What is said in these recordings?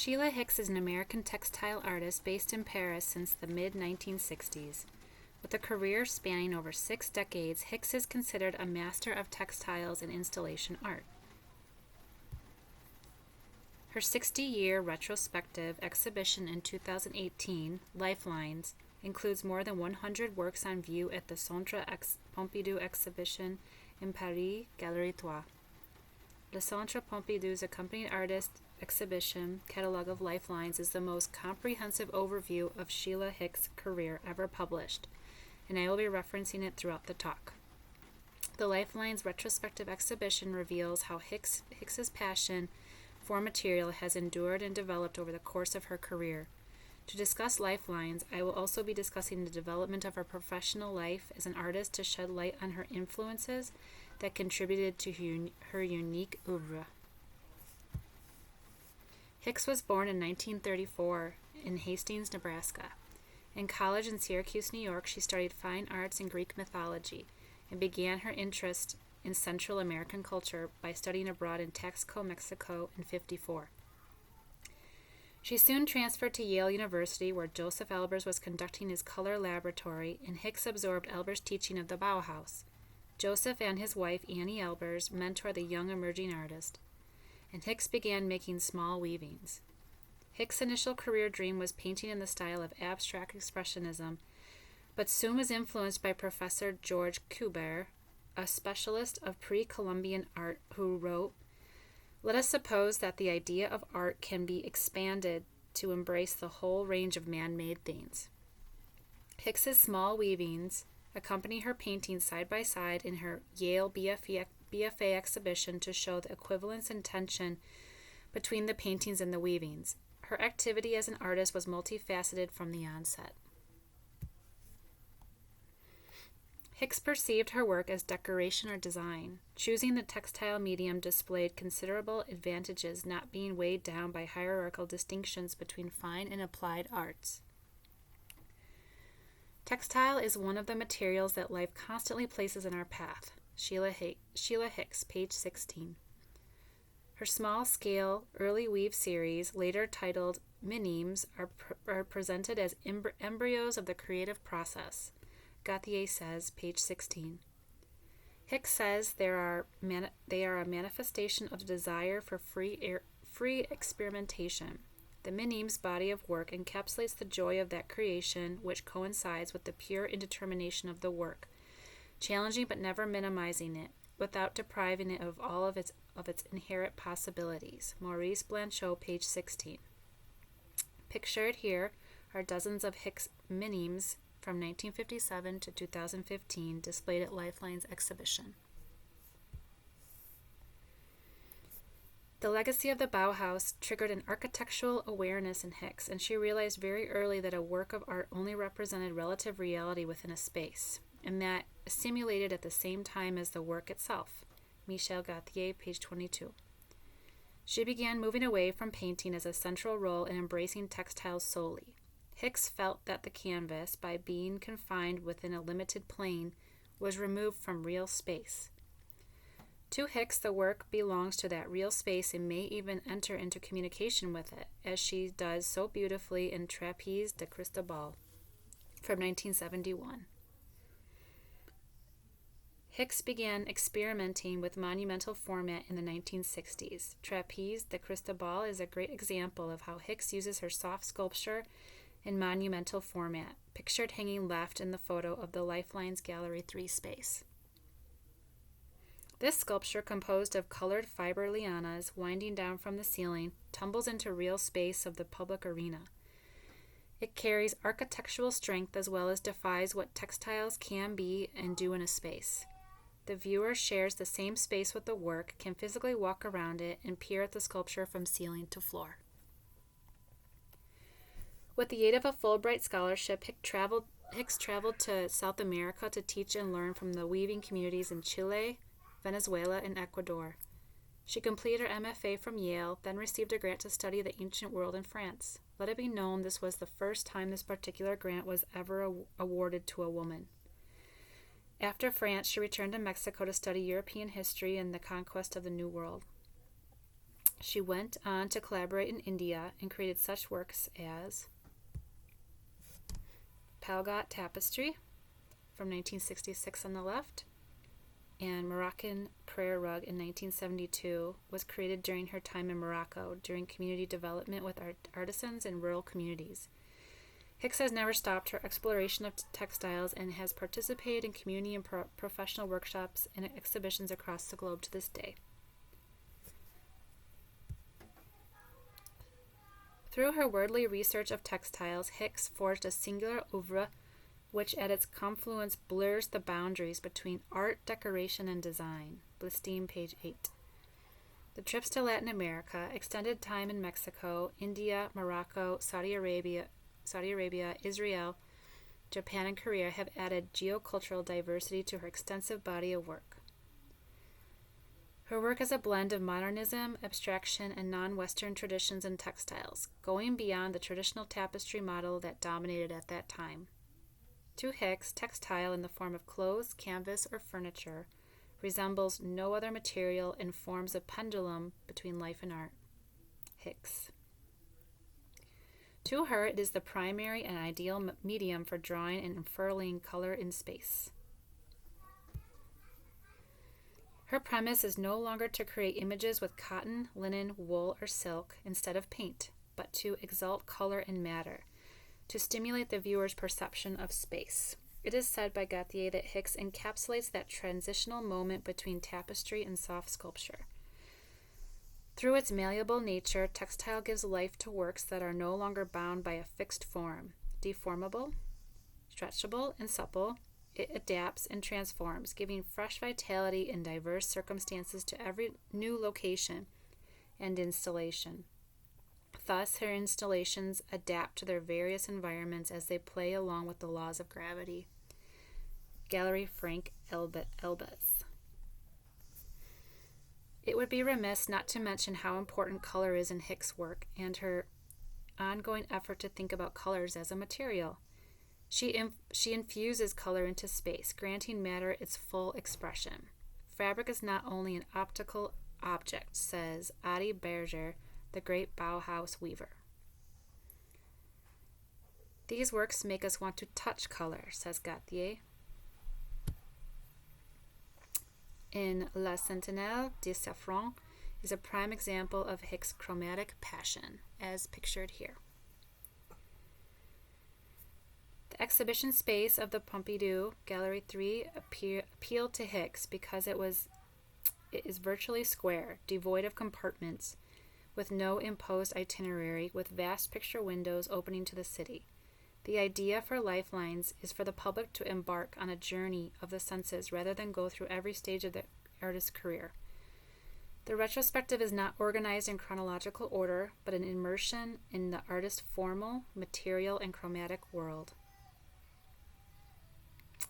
Sheila Hicks is an American textile artist based in Paris since the mid-1960s. With a career spanning over 6 decades, Hicks is considered a master of textiles and installation art. Her 60-year retrospective exhibition in 2018, Lifelines, includes more than 100 works on view at the Centre Pompidou exhibition in Paris, Galerie 3. The Centre Pompidou's accompanying artist exhibition catalog of Lifelines is the most comprehensive overview of Sheila Hicks' career ever published, and I will be referencing it throughout the talk. The Lifelines retrospective exhibition reveals how Hicks's passion for material has endured and developed over the course of her career. To discuss Lifelines, I will also be discussing the development of her professional life as an artist to shed light on her influences that contributed to her unique oeuvre. Hicks was born in 1934 in Hastings, Nebraska. In college in Syracuse, New York, she studied fine arts and Greek mythology and began her interest in Central American culture by studying abroad in Taxco, Mexico in 1954. She soon transferred to Yale University, where Joseph Albers was conducting his color laboratory, and Hicks absorbed Albers' teaching of the Bauhaus. Joseph and his wife, Annie Albers, mentor the young emerging artist, and Hicks began making small weavings. Hicks' initial career dream was painting in the style of abstract expressionism, but soon was influenced by Professor George Cuber, a specialist of pre-Columbian art, who wrote, "Let us suppose that the idea of art can be expanded to embrace the whole range of man-made things." Hicks's small weavings accompany her paintings side by side in her Yale BFA exhibition to show the equivalence and tension between the paintings and the weavings. Her activity as an artist was multifaceted from the onset. Hicks perceived her work as decoration or design. Choosing the textile medium displayed considerable advantages, not being weighed down by hierarchical distinctions between fine and applied arts. Textile is one of the materials that life constantly places in our path. Sheila Hicks, page 16. Her small-scale early weave series, later titled Minimes, are presented as embryos of the creative process. Gauthier says, page 16. Hicks says they are a manifestation of the desire for free experimentation. The Minimes body of work encapsulates the joy of that creation, which coincides with the pure indetermination of the work, challenging but never minimizing it, without depriving it of all of its inherent possibilities. Maurice Blanchot, page 16. Pictured here are dozens of Hicks Minimes from 1957 to 2015 displayed at Lifeline's exhibition. The legacy of the Bauhaus triggered an architectural awareness in Hicks, and she realized very early that a work of art only represented relative reality within a space, and that simulated at the same time as the work itself. Michel Gauthier, page 22. She began moving away from painting as a central role and embracing textiles solely. Hicks felt that the canvas, by being confined within a limited plane, was removed from real space. To Hicks, the work belongs to that real space and may even enter into communication with it, as she does so beautifully in Trapeze de Cristobal from 1971. Hicks began experimenting with monumental format in the 1960s. Trapeze de Cristobal is a great example of how Hicks uses her soft sculpture in monumental format, pictured hanging left in the photo of the Lifelines Gallery 3 space. This sculpture, composed of colored fiber lianas winding down from the ceiling, tumbles into real space of the public arena. It carries architectural strength as well as defies what textiles can be and do in a space. The viewer shares the same space with the work, can physically walk around it, and peer at the sculpture from ceiling to floor. With the aid of a Fulbright scholarship, Hicks traveled to South America to teach and learn from the weaving communities in Chile, Venezuela, and Ecuador. She completed her MFA from Yale, then received a grant to study the ancient world in France. Let it be known this was the first time this particular grant was ever awarded to a woman. After France, she returned to Mexico to study European history and the conquest of the New World. She went on to collaborate in India and created such works as Palghat Tapestry from 1966 on the left, and Moroccan Prayer Rug in 1972 was created during her time in Morocco during community development with artisans in rural communities. Hicks has never stopped her exploration of textiles and has participated in community and professional workshops and exhibitions across the globe to this day. Through her worldly research of textiles, Hicks forged a singular oeuvre which at its confluence blurs the boundaries between art, decoration, and design. Blistine, page 8. The trips to Latin America, extended time in Mexico, India, Morocco, Saudi Arabia, Israel, Japan, and Korea have added geocultural diversity to her extensive body of work. Her work is a blend of modernism, abstraction, and non-Western traditions in textiles, going beyond the traditional tapestry model that dominated at that time. To Hicks, textile in the form of clothes, canvas, or furniture resembles no other material and forms a pendulum between life and art. Hicks. To her, it is the primary and ideal medium for drawing and unfurling color in space. Her premise is no longer to create images with cotton, linen, wool, or silk instead of paint, but to exalt color and matter, to stimulate the viewer's perception of space. It is said by Gauthier that Hicks encapsulates that transitional moment between tapestry and soft sculpture. Through its malleable nature, textile gives life to works that are no longer bound by a fixed form. Deformable, stretchable, and supple, it adapts and transforms, giving fresh vitality in diverse circumstances to every new location and installation. Thus, her installations adapt to their various environments as they play along with the laws of gravity. Gallery Frank Elbez. It would be remiss not to mention how important color is in Hicks' work and her ongoing effort to think about colors as a material. She infuses color into space, granting matter its full expression. Fabric is not only an optical object, says Adi Berger, the great Bauhaus weaver. These works make us want to touch color, says Gauthier. In La Sentinelle de Safran is a prime example of Hicks' chromatic passion, as pictured here. The exhibition space of the Pompidou, Gallery 3, appealed to Hicks because it is virtually square, devoid of compartments, with no imposed itinerary, with vast picture windows opening to the city. The idea for Lifelines is for the public to embark on a journey of the senses rather than go through every stage of the artist's career. The retrospective is not organized in chronological order, but an immersion in the artist's formal, material, and chromatic world.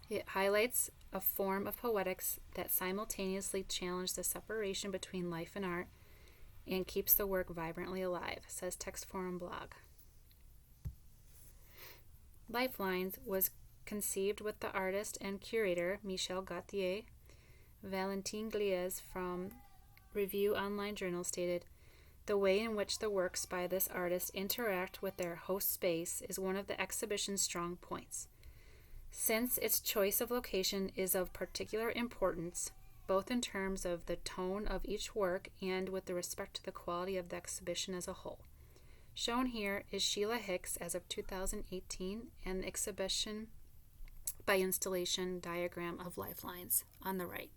It highlights a form of poetics that simultaneously challenges the separation between life and art and keeps the work vibrantly alive, says Text Forum blog. Lifelines was conceived with the artist and curator Michel Gauthier. Valentine Gliez from Review Online Journal stated, "The way in which the works by this artist interact with their host space is one of the exhibition's strong points. Since its choice of location is of particular importance, both in terms of the tone of each work and with respect to the quality of the exhibition as a whole." Shown here is Sheila Hicks as of 2018 and the exhibition by installation diagram of Lifelines on the right.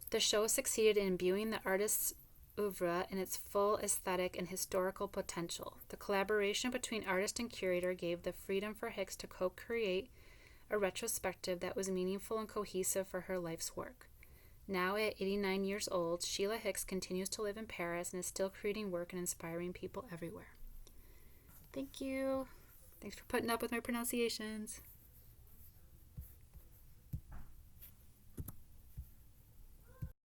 The show succeeded in imbuing the artist's oeuvre in its full aesthetic and historical potential. The collaboration between artist and curator gave the freedom for Hicks to co-create a retrospective that was meaningful and cohesive for her life's work. Now at 89 years old, Sheila Hicks continues to live in Paris and is still creating work and inspiring people everywhere. Thank you. Thanks for putting up with my pronunciations.